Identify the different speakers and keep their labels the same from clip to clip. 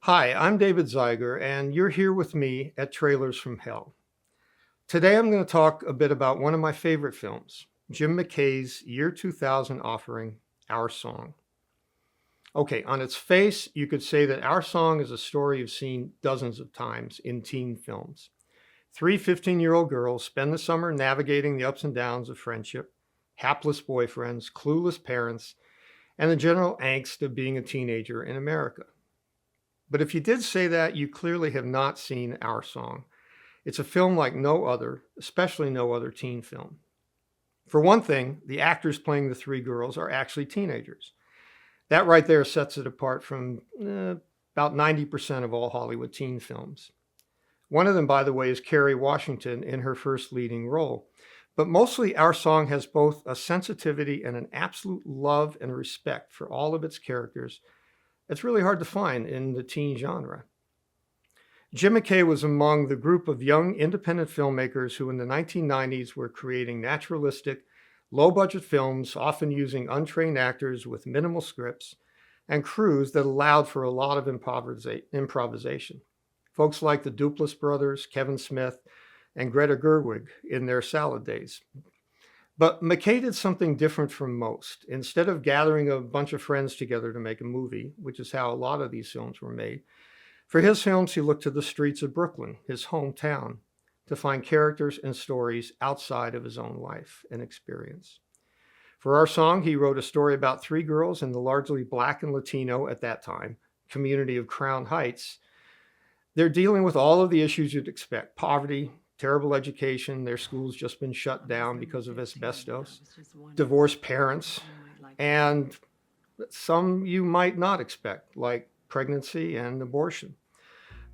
Speaker 1: Hi, I'm David Zeiger, and you're here with me at Trailers from Hell. Today I'm going to talk a bit about one of my favorite films, Jim McKay's year 2000 offering, Our Song. Okay, on its face, you could say that Our Song is a story you've seen dozens of times in teen films. Three 15-year-old girls spend the summer navigating the ups and downs of friendship, hapless boyfriends, clueless parents, and the general angst of being a teenager in America. But if you did say that, you clearly have not seen Our Song. It's a film like no other, especially no other teen film. For one thing, the actors playing the three girls are actually teenagers. That right there sets it apart from about 90% of all Hollywood teen films. One of them, by the way, is Kerry Washington in her first leading role. But mostly Our Song has both a sensitivity and an absolute love and respect for all of its characters. It's really hard to find in the teen genre. Jim McKay was among the group of young independent filmmakers who in the 1990s were creating naturalistic, low-budget films, often using untrained actors with minimal scripts and crews that allowed for a lot of improvisation. Folks like the Duplass brothers, Kevin Smith, and Greta Gerwig in their Salad Days. But McKay did something different from most. Instead of gathering a bunch of friends together to make a movie, which is how a lot of these films were made, for his films he looked to the streets of Brooklyn, his hometown, to find characters and stories outside of his own life and experience. For Our Song, he wrote a story about three girls in the largely Black and Latino, at that time, community of Crown Heights. They're dealing with all of the issues you'd expect: poverty, terrible education, their school's just been shut down because of asbestos, divorced parents, and some you might not expect, like pregnancy and abortion.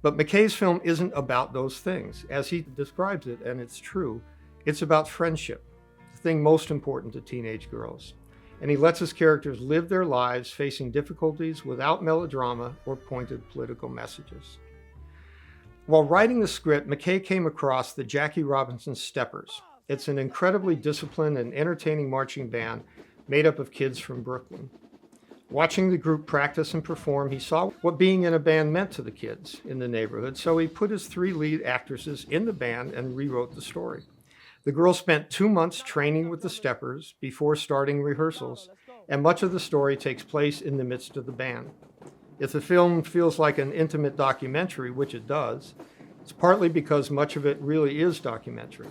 Speaker 1: But McKay's film isn't about those things. As he describes it, and it's true, it's about friendship, the thing most important to teenage girls. And he lets his characters live their lives facing difficulties without melodrama or pointed political messages. While writing the script, McKay came across the Jackie Robinson Steppers. It's an incredibly disciplined and entertaining marching band made up of kids from Brooklyn. Watching the group practice and perform, he saw what being in a band meant to the kids in the neighborhood, so he put his three lead actresses in the band and rewrote the story. The girls spent 2 months training with the Steppers before starting rehearsals, and much of the story takes place in the midst of the band. If the film feels like an intimate documentary, which it does, it's partly because much of it really is documentary,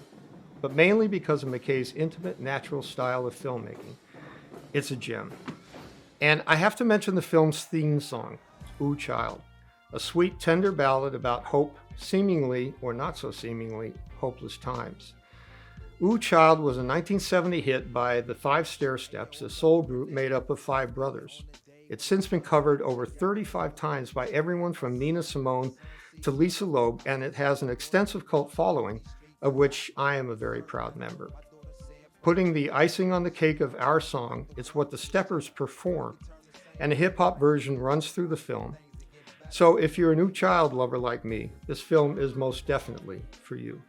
Speaker 1: but mainly because of McKay's intimate, natural style of filmmaking. It's a gem. And I have to mention the film's theme song, Ooh Child, a sweet, tender ballad about hope, seemingly, or not so seemingly, hopeless times. Ooh Child was a 1970 hit by the Five Stairsteps, a soul group made up of five brothers. It's since been covered over 35 times by everyone from Nina Simone to Lisa Loeb, and it has an extensive cult following, of which I am a very proud member. Putting the icing on the cake of Our Song, it's what the Steppers perform, and a hip-hop version runs through the film. So if you're a new child lover like me, this film is most definitely for you.